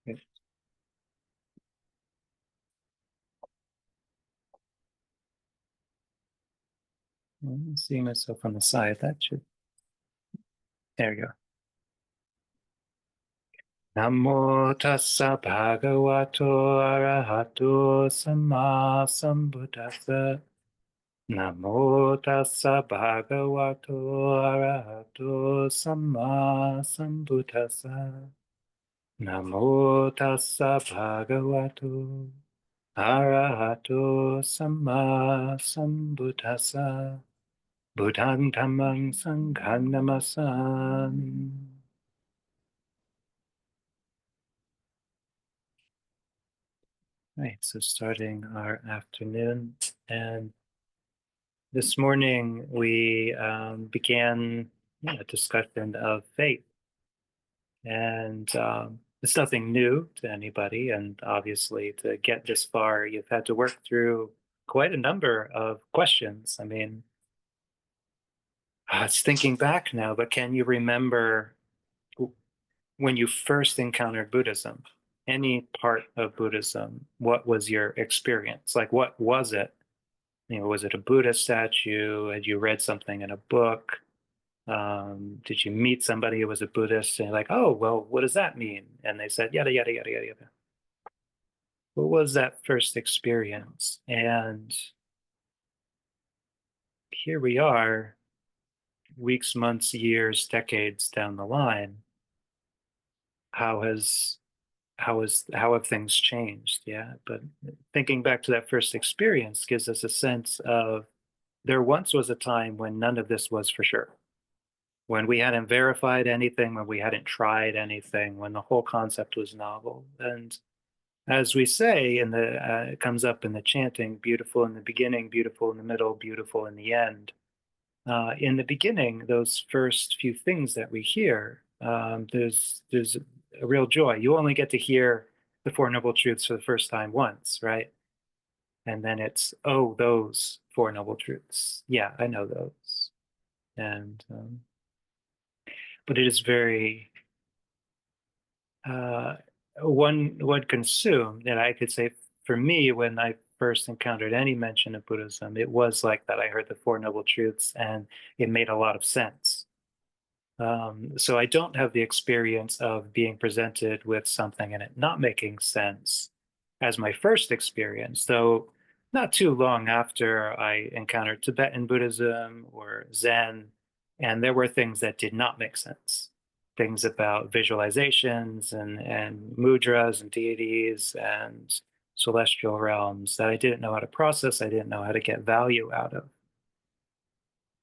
Good. I'm seeing myself on the side. That should, there you go. Namo tassa bhagavato arahato samma sambuddhassa. Namo tassa bhagavato arahato samma sambuddhassa. Namo tassa bhagavato arahato samma sambuddhassa. Buddhang dhammang sanghang namasami. Right, so starting our afternoon, and this morning we began a discussion of faith, and it's nothing new to anybody, and obviously to get this far, you've had to work through quite a number of questions. I mean, it's thinking back now, but can you remember when you first encountered Buddhism, any part of Buddhism? What was your experience? Like, what was it? You know, was it a Buddha statue? Had you read something in a book? Did you meet somebody who was a Buddhist and you're like, oh, well, what does that mean? And they said, yada, yada, yada, yada, yada. What was that first experience? And here we are, weeks, months, years, decades down the line. How have things changed? Yeah, but thinking back to that first experience gives us a sense of there once was a time when none of this was for sure, when we hadn't verified anything, when we hadn't tried anything, when the whole concept was novel. And as we say in the it comes up in the chanting, beautiful in the beginning, beautiful in the middle, beautiful in the end. In the beginning, those first few things that we hear, there's a real joy. You only get to hear the Four Noble Truths for the first time once, right? And then it's, oh, those Four Noble Truths. Yeah, I know those. And but it is very uh, one consumed. And I could say for me, when I first encountered any mention of Buddhism, it was like that. I heard the Four Noble Truths, and it made a lot of sense. So I don't have the experience of being presented with something and it not making sense as my first experience, though not too long after I encountered Tibetan Buddhism or Zen, and there were things that did not make sense. Things about visualizations and mudras and deities and celestial realms that I didn't know how to process, I didn't know how to get value out of.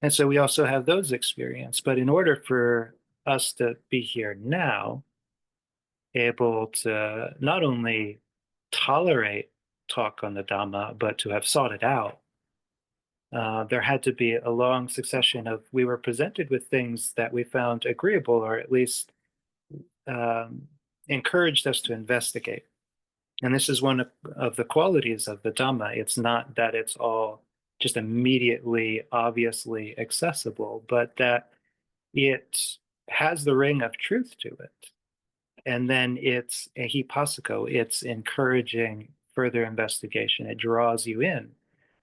And so we also have those experiences. But in order for us to be here now, able to not only tolerate talk on the Dhamma, but to have sought it out, there had to be a long succession of, we were presented with things that we found agreeable, or at least um, encouraged us to investigate. And this is one of the qualities of the Dhamma. It's not that it's all just immediately, obviously accessible, but that it has the ring of truth to it. And then it's a hipasiko, it's encouraging further investigation. It draws you in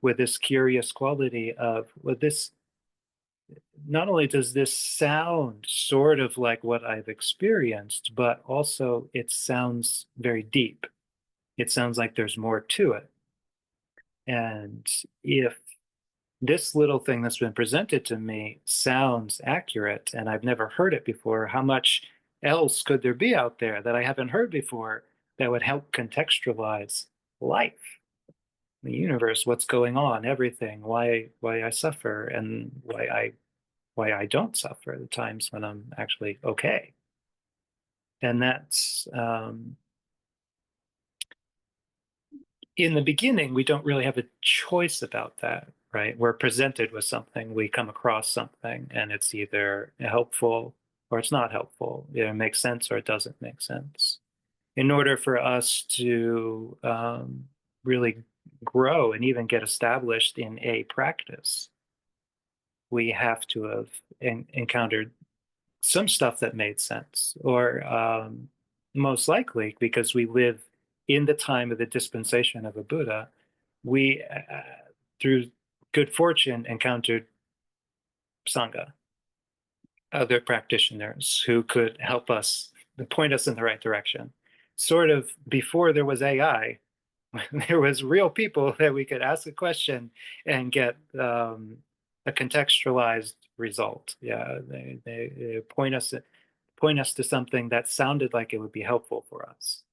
with this curious quality of, well, this, not only does this sound sort of like what I've experienced, but also it sounds very deep. It sounds like there's more to it. And if this little thing that's been presented to me sounds accurate and I've never heard it before, how much else could there be out there that I haven't heard before that would help contextualize life, the universe, what's going on, everything, why I suffer and why I don't suffer, the times when I'm actually okay. And that's in the beginning, we don't really have a choice about that, right? We're presented with something, we come across something, and it's either helpful or it's not helpful. It makes sense or it doesn't make sense. In order for us to really grow and even get established in a practice, we have to have encountered some stuff that made sense, or most likely because we live in the time of the dispensation of a Buddha, we, through good fortune, encountered Sangha, other practitioners who could help us, point us in the right direction. Sort of before there was AI, there was real people that we could ask a question and get a contextualized result. Yeah, they point us to something that sounded like it would be helpful for us.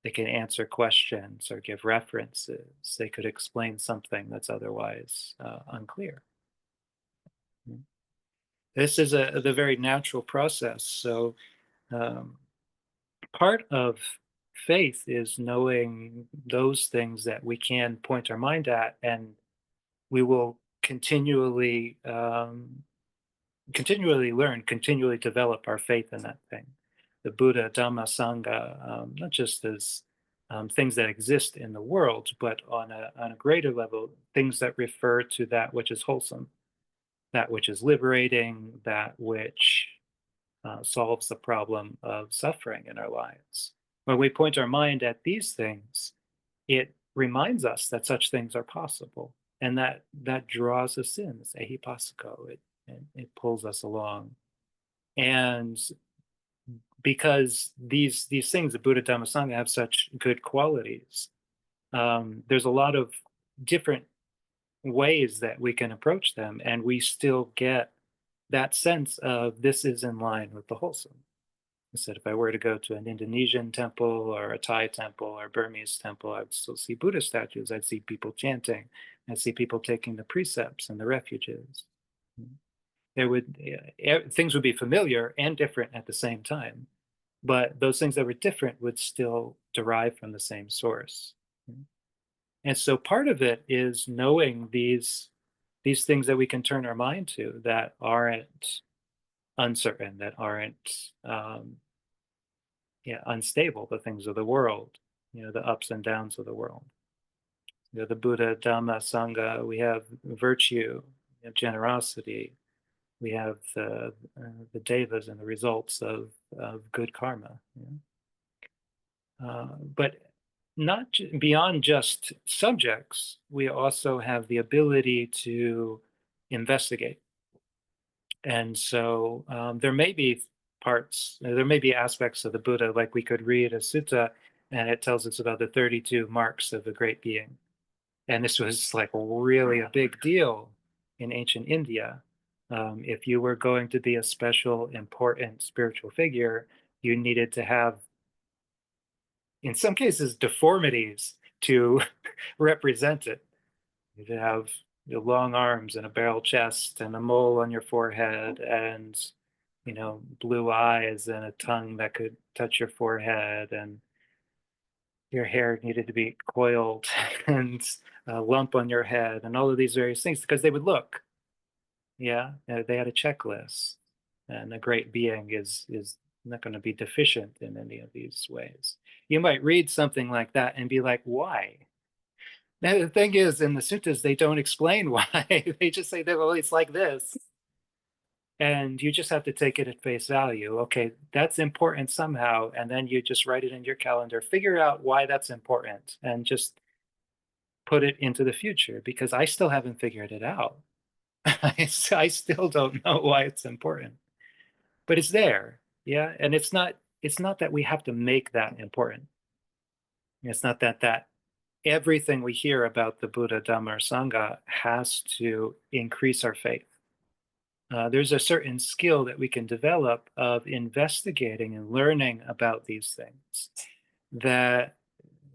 They can answer questions or give references. They could explain something that's otherwise unclear. This is the very natural process. So um, part of faith is knowing those things that we can point our mind at, and we will continually learn, continually develop our faith in that thing. The Buddha, Dhamma, Sangha, not just as things that exist in the world, but on a greater level, things that refer to that which is wholesome, that which is liberating, that which solves the problem of suffering in our lives. When we point our mind at these things, it reminds us that such things are possible, and that draws us in. It's ehipassiko. It pulls us along, and because these things, the Buddha, Dhamma, Sangha, have such good qualities, there's a lot of different ways that we can approach them, and we still get that sense of this is in line with the wholesome. I said, if I were to go to an Indonesian temple or a Thai temple or Burmese temple, I would still see Buddha statues. I'd see people chanting. I'd see people taking the precepts and the refuges. There would things would be familiar and different at the same time, but those things that were different would still derive from the same source. And so part of it is knowing these things that we can turn our mind to that aren't uncertain, that aren't unstable, the things of the world, the ups and downs of the world. The Buddha, Dhamma, Sangha, we have virtue, we have generosity, we have the devas and the results of good karma. But not beyond just subjects, we also have the ability to investigate. And so there may be there may be aspects of the Buddha, like we could read a sutta and it tells us about the 32 marks of a great being. And this was like really a big deal in ancient India. If you were going to be a special, important spiritual figure, you needed to have, in some cases, deformities to represent it. You have long arms and a barrel chest and a mole on your forehead and blue eyes and a tongue that could touch your forehead, and your hair needed to be coiled and a lump on your head and all of these various things because they would look. Yeah, they had a checklist, and a great being is not going to be deficient in any of these ways. You might read something like that and be like, why? Now, the thing is, in the suttas, they don't explain why. They just say that, well, it's like this. And you just have to take it at face value. Okay, that's important somehow. And then you just write it in your calendar, figure out why that's important, and just put it into the future, because I still haven't figured it out. I still don't know why it's important, but it's there. Yeah. And it's not that we have to make that important. It's not that everything we hear about the Buddha, Dhamma, or Sangha has to increase our faith. There's a certain skill that we can develop of investigating and learning about these things that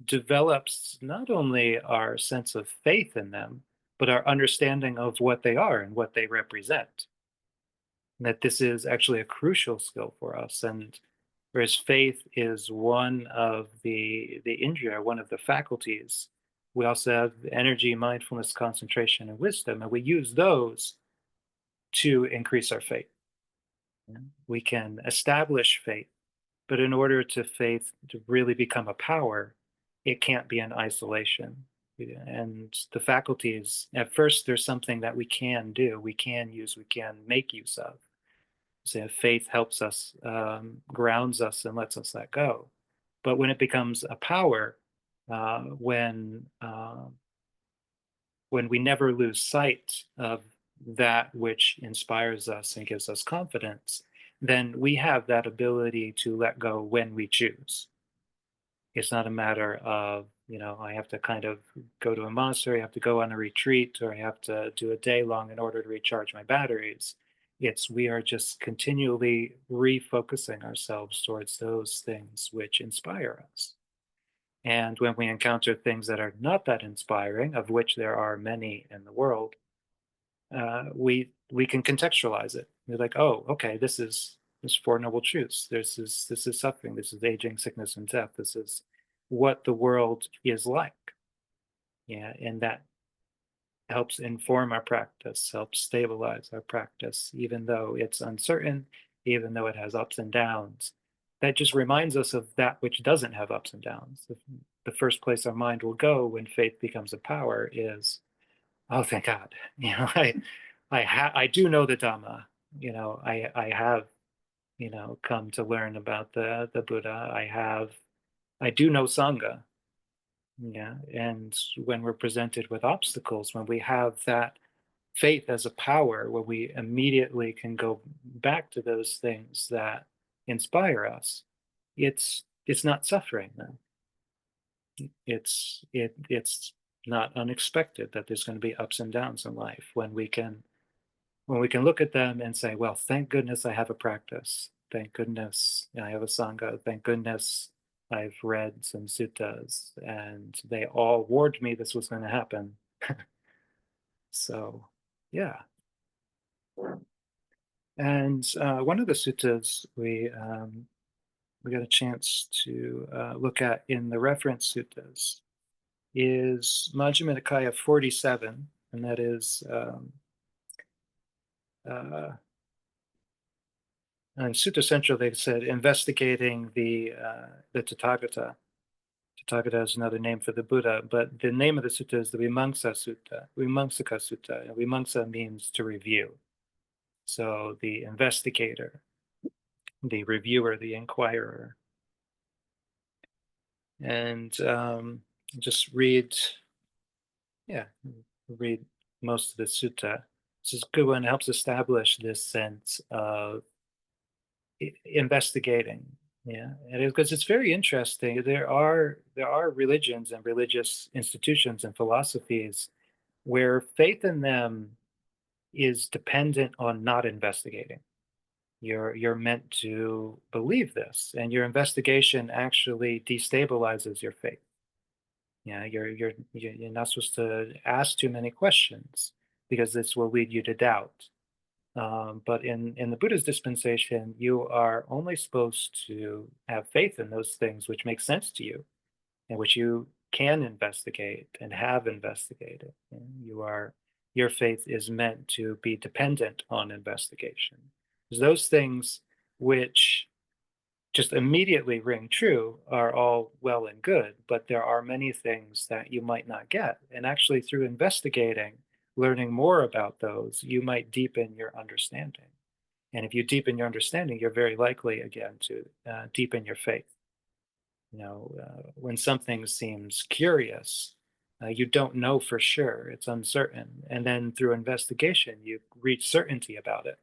develops not only our sense of faith in them, but our understanding of what they are and what they represent. That this is actually a crucial skill for us. And whereas faith is one of the indriya, one of the faculties, we also have energy, mindfulness, concentration, and wisdom, and we use those to increase our faith. We can establish faith, but in order to faith to really become a power, it can't be in isolation. And the faculties, at first, there's something that we can do, we can use, we can make use of. So faith helps us, grounds us, and lets us let go. But when it becomes a power, uh, when uh, when we never lose sight of that which inspires us and gives us confidence, then we have that ability to let go when we choose. It's not a matter of, I have to kind of go to a monastery, I have to go on a retreat, or I have to do a day long in order to recharge my batteries. It's we are just continually refocusing ourselves towards those things which inspire us. And when we encounter things that are not that inspiring, of which there are many in the world, we can contextualize it. We're like, oh, okay, this Four Noble Truths. This is suffering. This is aging, sickness, and death. This is what the world is like. Yeah, and that helps inform our practice, helps stabilize our practice, even though it's uncertain, even though it has ups and downs. That just reminds us of that which doesn't have ups and downs. The first place our mind will go when faith becomes a power is, oh, thank God. I do know the Dhamma. I have, come to learn about the Buddha. I do know Sangha. Yeah. And when we're presented with obstacles, when we have that faith as a power, where we immediately can go back to those things that inspire us, it's not suffering then. It's not unexpected that there's going to be ups and downs in life when we can look at them and say, well, thank goodness I have a practice. Thank goodness I have a Sangha. Thank goodness I've read some suttas, and they all warned me this was going to happen. So, yeah. And one of the suttas we got a chance to look at in the reference suttas is Majjhima Nikaya 47, and that is uh, in Sutta Central. They said investigating the Tathagata. Tathagata is another name for the Buddha, but the name of the sutta is the Vimamsa Sutta, Vimamsaka Sutta. And Vimamsa means to review. So the investigator, the reviewer, the inquirer. And just read most of the sutta. This is a good one. It helps establish this sense of investigating. Yeah, and because it's very interesting. There are religions and religious institutions and philosophies where faith in them is dependent on not investigating. You're meant to believe this, and your investigation actually destabilizes your faith. Yeah, you're not supposed to ask too many questions because this will lead you to doubt. But in the Buddha's dispensation, you are only supposed to have faith in those things which make sense to you and which you can investigate and have investigated. And your faith is meant to be dependent on investigation. Because those things which just immediately ring true are all well and good, but there are many things that you might not get. And actually, through investigating, learning more about those, you might deepen your understanding. And if you deepen your understanding, you're very likely, again, to deepen your faith. When something seems curious, you don't know for sure, it's uncertain. And then through investigation, you reach certainty about it.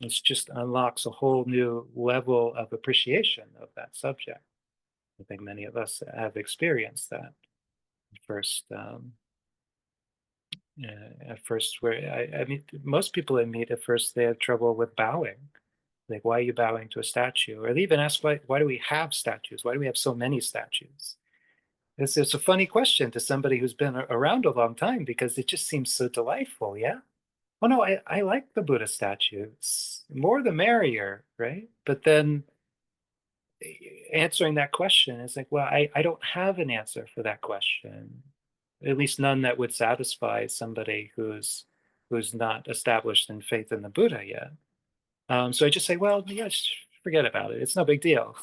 It just unlocks a whole new level of appreciation of that subject. I think many of us have experienced that. First, at first, where I mean, most people I meet at first they have trouble with bowing. Like, why are you bowing to a statue? Or they even ask, why do we have statues? Why do we have so many statues? It's a funny question to somebody who's been around a long time because it just seems so delightful. Yeah. Oh no, I like the Buddha statues. More the merrier, right? But then answering that question is like, well, I don't have an answer for that question. At least none that would satisfy somebody who's not established in faith in the Buddha yet. So I just say, well, yeah, just forget about it. It's no big deal.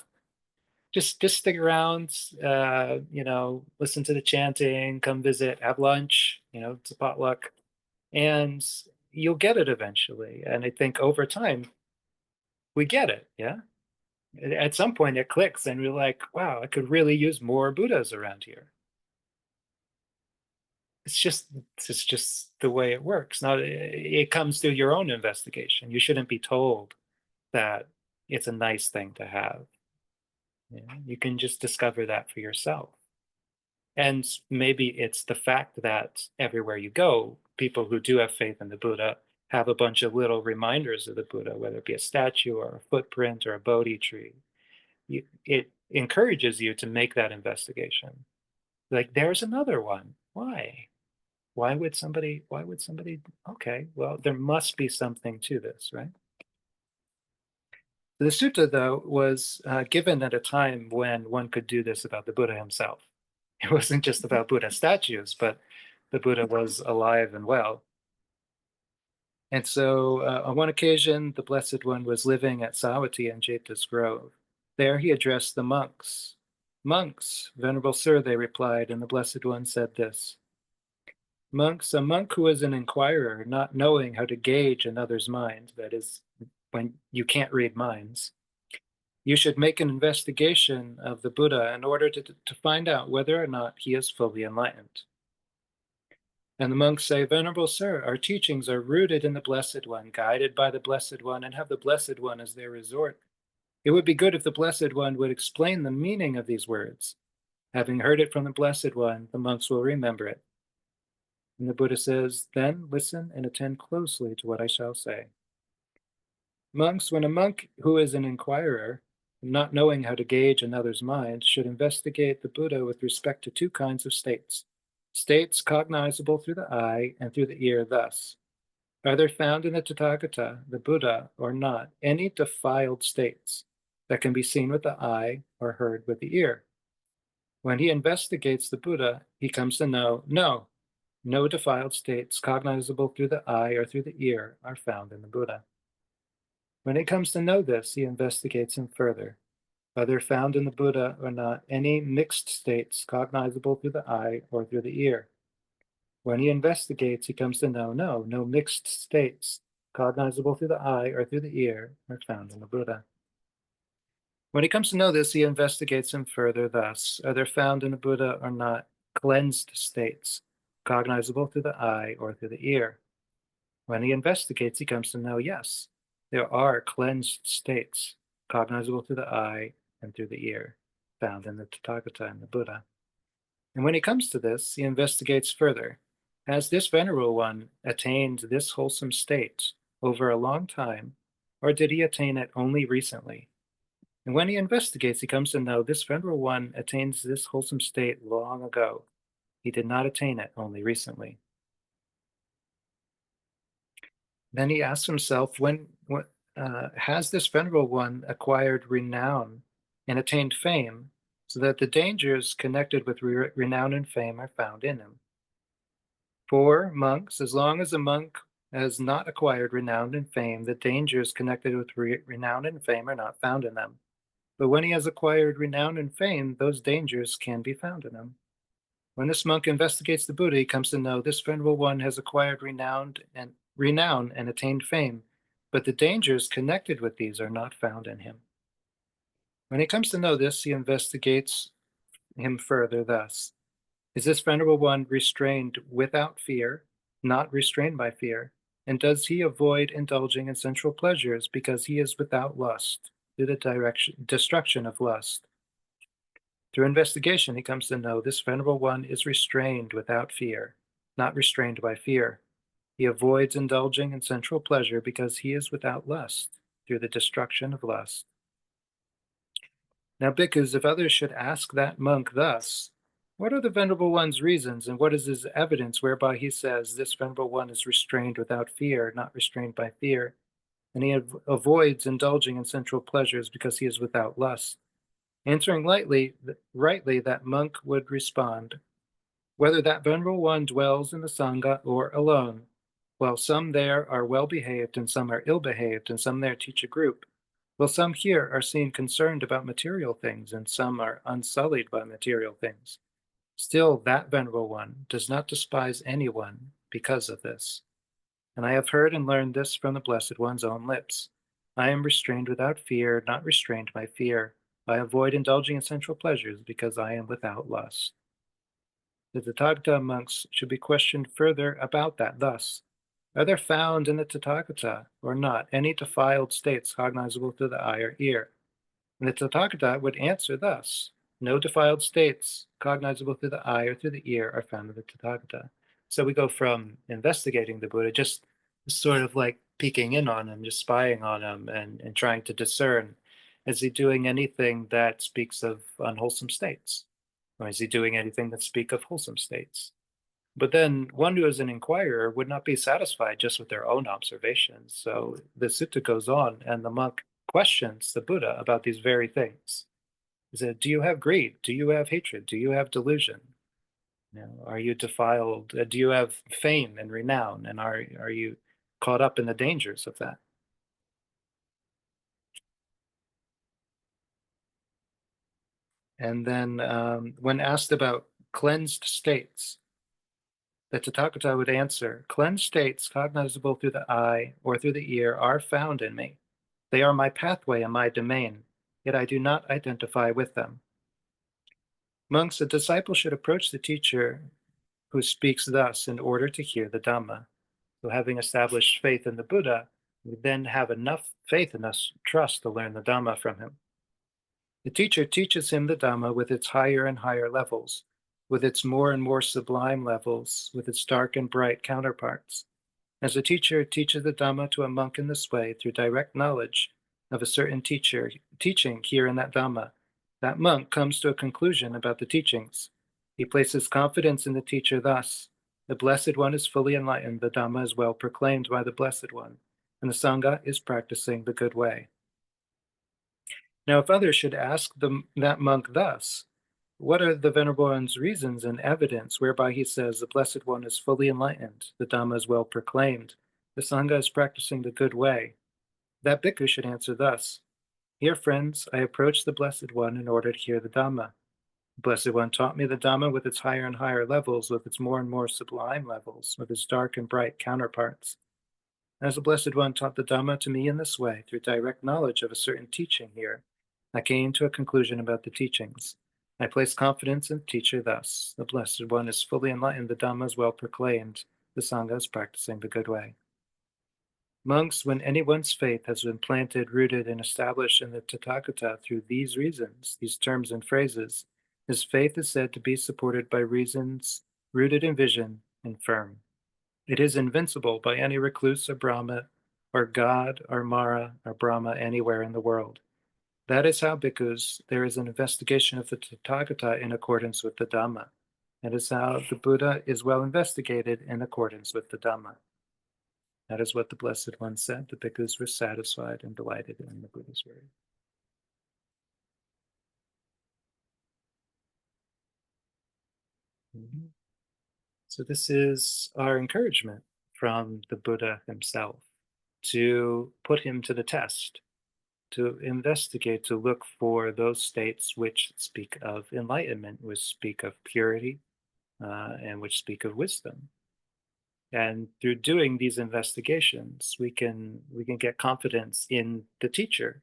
Just stick around, listen to the chanting, come visit, have lunch, it's a potluck, and you'll get it eventually. And I think over time, we get it, yeah? At some point it clicks and we're like, wow, I could really use more Buddhas around here. It's just it's just the way it works. Now it comes through your own investigation. You shouldn't be told that it's a nice thing to have. You know? You can just discover that for yourself. And maybe it's the fact that everywhere you go, people who do have faith in the Buddha have a bunch of little reminders of the Buddha, whether it be a statue or a footprint or a Bodhi tree. It encourages you to make that investigation. Like, there's another one. Why? Why would somebody, okay, well, there must be something to this, right? The sutta, though, was given at a time when one could do this about the Buddha himself. It wasn't just about Buddha statues, but the Buddha was alive and well. And so on one occasion, the Blessed One was living at Sawati in Jeta's Grove. There he addressed the monks. Monks, Venerable Sir, they replied, and the Blessed One said this. Monks, a monk who is an inquirer, not knowing how to gauge another's mind, that is, when you can't read minds, you should make an investigation of the Buddha in order to find out whether or not he is fully enlightened. And the monks say, Venerable Sir, our teachings are rooted in the Blessed One, guided by the Blessed One, and have the Blessed One as their resort. It would be good if the Blessed One would explain the meaning of these words. Having heard it from the Blessed One, the monks will remember it. And the Buddha says, then listen and attend closely to what I shall say. Monks, when a monk who is an inquirer, not knowing how to gauge another's mind, should investigate the Buddha with respect to two kinds of states. States cognizable through the eye and through the ear thus. Are there found in the Tathagata, the Buddha, or not, any defiled states that can be seen with the eye or heard with the ear? When he investigates the Buddha, he comes to know, no defiled states cognizable through the eye or through the ear are found in the Buddha. When he comes to know this, he investigates him further. Are there found in the Buddha or not any mixed states cognizable through the eye or through the ear? When he investigates, he comes to know, no mixed states cognizable through the eye or through the ear are found in the Buddha. When he comes to know this, he investigates him further thus. Are there found in the Buddha or not cleansed states cognizable through the eye or through the ear? When he investigates, he comes to know, yes, there are cleansed states cognizable through the eye and through the ear, found in the Tathagata and the Buddha. And when he comes to this, he investigates further. Has this Venerable One attained this wholesome state over a long time, or did he attain it only recently? And when he investigates, he comes to know this Venerable One attains this wholesome state long ago. He did not attain it only recently. Then he asks himself, has this Venerable One acquired renown and attained fame, so that the dangers connected with renown and fame are found in him? For monks, as long as a monk has not acquired renown and fame, the dangers connected with renown and fame are not found in them. But when he has acquired renown and fame, those dangers can be found in him. When this monk investigates the Buddha, he comes to know this Venerable One has acquired renown and attained fame, but the dangers connected with these are not found in him. When he comes to know this, he investigates him further thus. Is this Venerable One restrained without fear, not restrained by fear? And does he avoid indulging in sensual pleasures because he is without lust, through the destruction of lust? Through investigation, he comes to know this Venerable One is restrained without fear, not restrained by fear. He avoids indulging in sensual pleasure because he is without lust, through the destruction of lust. Now, bhikkhus, if others should ask that monk thus, what are the Venerable One's reasons, and what is his evidence whereby he says this Venerable One is restrained without fear, not restrained by fear, and he avoids indulging in sensual pleasures because he is without lust? Answering rightly, that monk would respond, whether that Venerable One dwells in the Sangha or alone, while some there are well-behaved and some are ill-behaved, and some there teach a group, while some here are seen concerned about material things, and some are unsullied by material things, still that Venerable One does not despise anyone because of this. And I have heard and learned this from the Blessed One's own lips. I am restrained without fear, not restrained by fear. I avoid indulging in sensual pleasures because I am without lust. The Tathagata monks should be questioned further about that thus. Are there found in the Tathagata or not any defiled states cognizable through the eye or ear? And the Tathagata would answer thus: no defiled states cognizable through the eye or through the ear are found in the Tathagata. So we go from investigating the Buddha, just sort of like peeking in on him, just spying on him and trying to discern, is he doing anything that speaks of unwholesome states? Or is he doing anything that speak of wholesome states? But then one who is an inquirer would not be satisfied just with their own observations. So the sutta goes on, and the monk questions the Buddha about these very things. He said, do you have greed? Do you have hatred? Do you have delusion? You know, are you defiled? Do you have fame and renown? And are you caught up in the dangers of that? And then when asked about cleansed states, the Tathagata would answer, cleansed states cognizable through the eye or through the ear are found in me. They are my pathway and my domain, yet I do not identify with them. Monks, a disciple should approach the teacher who speaks thus in order to hear the Dhamma. So having established faith in the Buddha, we then have enough faith and enough trust to learn the Dhamma from him. The teacher teaches him the Dhamma with its higher and higher levels, with its more and more sublime levels, with its dark and bright counterparts. As a teacher teaches the Dhamma to a monk in this way through direct knowledge of a certain teacher teaching here in that Dhamma, that monk comes to a conclusion about the teachings. He places confidence in the teacher thus: the Blessed One is fully enlightened, the Dhamma is well proclaimed by the Blessed One, and the Sangha is practicing the good way. Now, if others should ask that monk thus, what are the Venerable One's reasons and evidence whereby he says the Blessed One is fully enlightened, the Dhamma is well proclaimed, the Sangha is practicing the good way? That bhikkhu should answer thus: Here, friends, I approach the Blessed One in order to hear the Dhamma. The Blessed One taught me the Dhamma with its higher and higher levels, with its more and more sublime levels, with its dark and bright counterparts. As the Blessed One taught the Dhamma to me in this way, through direct knowledge of a certain teaching here, I came to a conclusion about the teachings. I place confidence in the teacher thus: the Blessed One is fully enlightened, the Dhamma is well proclaimed, the Sangha is practicing the good way. Monks, when anyone's faith has been planted, rooted, and established in the Tathagata through these reasons, these terms and phrases, his faith is said to be supported by reasons rooted in vision and firm. It is invincible by any recluse or Brahma, or God, or Mara, or Brahma anywhere in the world. That is how, bhikkhus, there is an investigation of the Tathagata in accordance with the Dhamma. That is how the Buddha is well investigated in accordance with the Dhamma. That is what the Blessed One said. The bhikkhus were satisfied and delighted in the Buddha's word. Mhm. So this is our encouragement from the Buddha himself to put him to the test, to investigate, to look for those states which speak of enlightenment, which speak of purity, and which speak of wisdom. And through doing these investigations, we can get confidence in the teacher,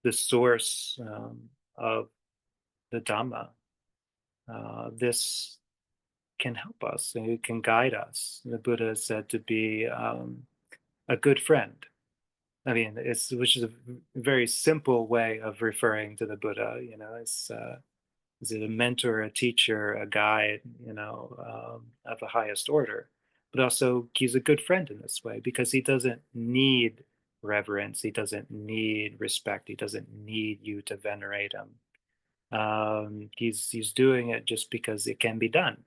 the source of the Dhamma. This can help us and it can guide us. The Buddha is said to be a good friend. I mean, which is a very simple way of referring to the Buddha. You know, is it a mentor, a teacher, a guide? You know, of the highest order. But also, he's a good friend in this way because he doesn't need reverence. He doesn't need respect. He doesn't need you to venerate him. He's doing it just because it can be done,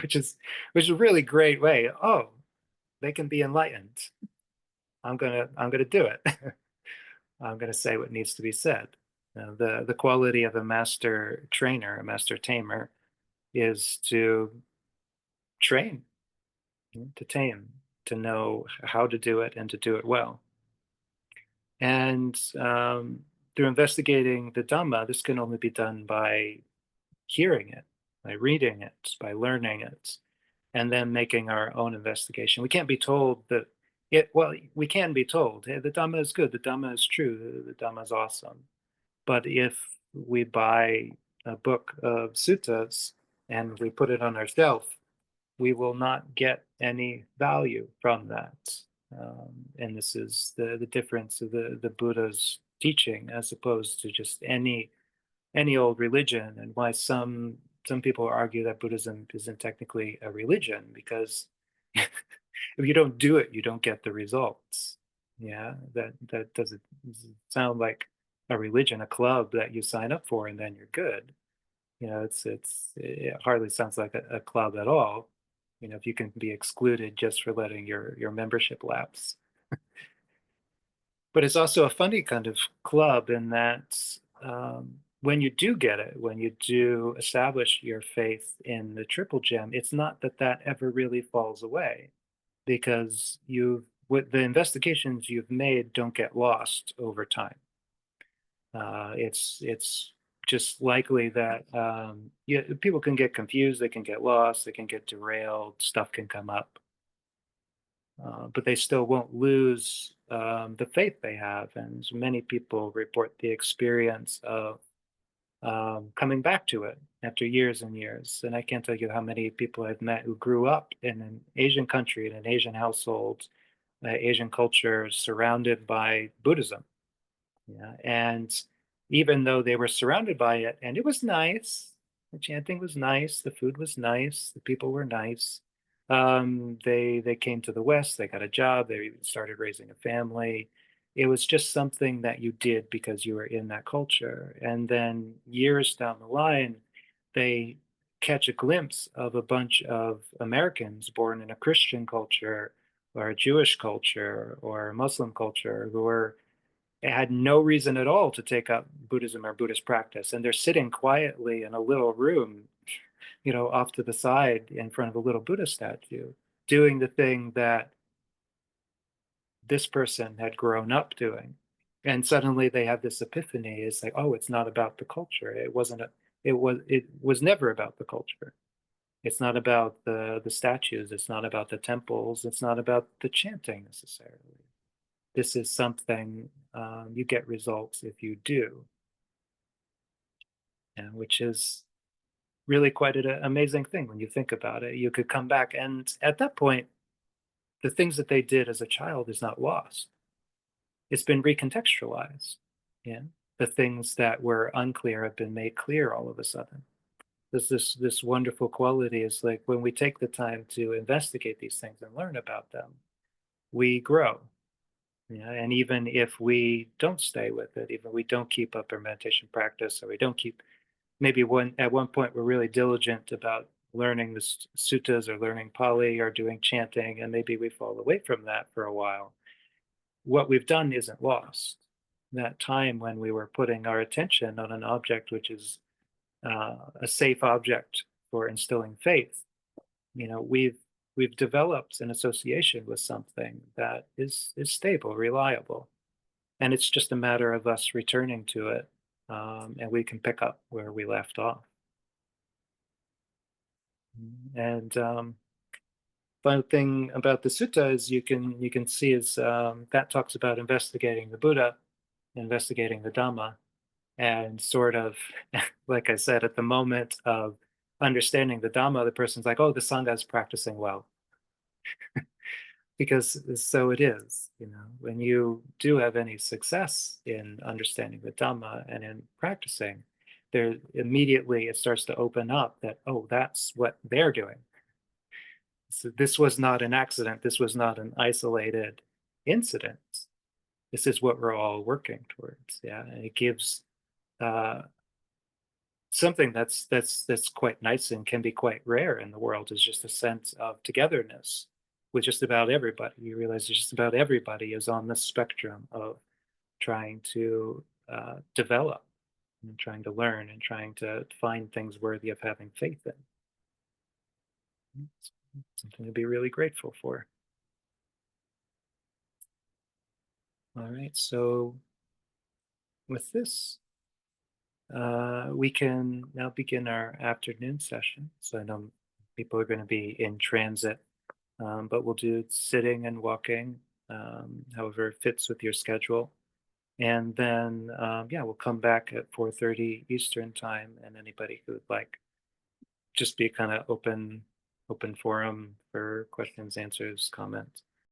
which is a really great way. Oh, they can be enlightened. I'm gonna do it. I'm gonna say what needs to be said. The quality of a master trainer, a master tamer, is to train, to tame, to know how to do it and to do it well. And through investigating the Dhamma, this can only be done by hearing it, by reading it, by learning it, and then making our own investigation. We can't be told that Well, we can be told, hey, the Dhamma is good, the Dhamma is true, the Dhamma is awesome. But if we buy a book of suttas and we put it on our shelf, we will not get any value from that. And this is the difference of the Buddha's teaching as opposed to just any old religion, and why some people argue that Buddhism isn't technically a religion because if you don't do it, you don't get the results. Yeah, that doesn't sound like a religion, a club that you sign up for and then you're good. It hardly sounds like a club at all. If you can be excluded just for letting your membership lapse. But it's also a funny kind of club in that when you do get it, when you do establish your faith in the triple gem, it's not that that ever really falls away because with the investigations you've made don't get lost over time. It's just likely that people can get confused, they can get lost, they can get derailed, stuff can come up, but they still won't lose the faith they have. And many people report the experience of coming back to it after years and years. And I can't tell you how many people I've met who grew up in an Asian country, in an Asian household, Asian culture, surrounded by Buddhism. Yeah, and even though they were surrounded by it, and it was nice, the chanting was nice, the food was nice, the people were nice. They came to the West, they got a job, they started raising a family. It was just something that you did because you were in that culture. And then years down the line, they catch a glimpse of a bunch of Americans born in a Christian culture or a Jewish culture or a Muslim culture who were had no reason at all to take up Buddhism or Buddhist practice. And they're sitting quietly in a little room, off to the side in front of a little Buddha statue, doing the thing that this person had grown up doing. And suddenly they have this epiphany. It's like, oh, it's not about the culture. It was never about the culture. It's not about the statues. It's not about the temples. It's not about the chanting necessarily. This is something you get results if you do, and which is really quite an amazing thing when you think about it. You could come back, and at that point, the things that they did as a child is not lost. It's been recontextualized. Yeah, the things that were unclear have been made clear all of a sudden. There's this wonderful quality is like when we take the time to investigate these things and learn about them, we grow. Yeah, and even if we don't stay with it, even we don't keep up our meditation practice, or we don't keep maybe at one point we're really diligent about learning the suttas or learning Pali or doing chanting, and maybe we fall away from that for a while. What we've done isn't lost. That time when we were putting our attention on an object which is a safe object for instilling faith, we've developed an association with something that is stable, reliable, and it's just a matter of us returning to it, and we can pick up where we left off. And final thing about the sutta is you can see is that talks about investigating the Buddha, investigating the Dhamma, and sort of like I said, at the moment of understanding the Dhamma, the person's like, oh, the Sangha is practicing well. Because so it is, when you do have any success in understanding the Dhamma and in practicing, there immediately it starts to open up that, oh, that's what they're doing. So this was not an accident. This was not an isolated incident. This is what we're all working towards. Yeah, and it gives something that's quite nice and can be quite rare in the world, is just a sense of togetherness with just about everybody. You realize just about everybody is on the spectrum of trying to develop and trying to learn and trying to find things worthy of having faith in. It's something to be really grateful for. All right, so with this, we can now begin our afternoon session. So I know people are going to be in transit, but we'll do sitting and walking however it fits with your schedule. And then, yeah, we'll come back at 4:30 Eastern time, and anybody who would like just be kind of open forum for questions, answers, comments.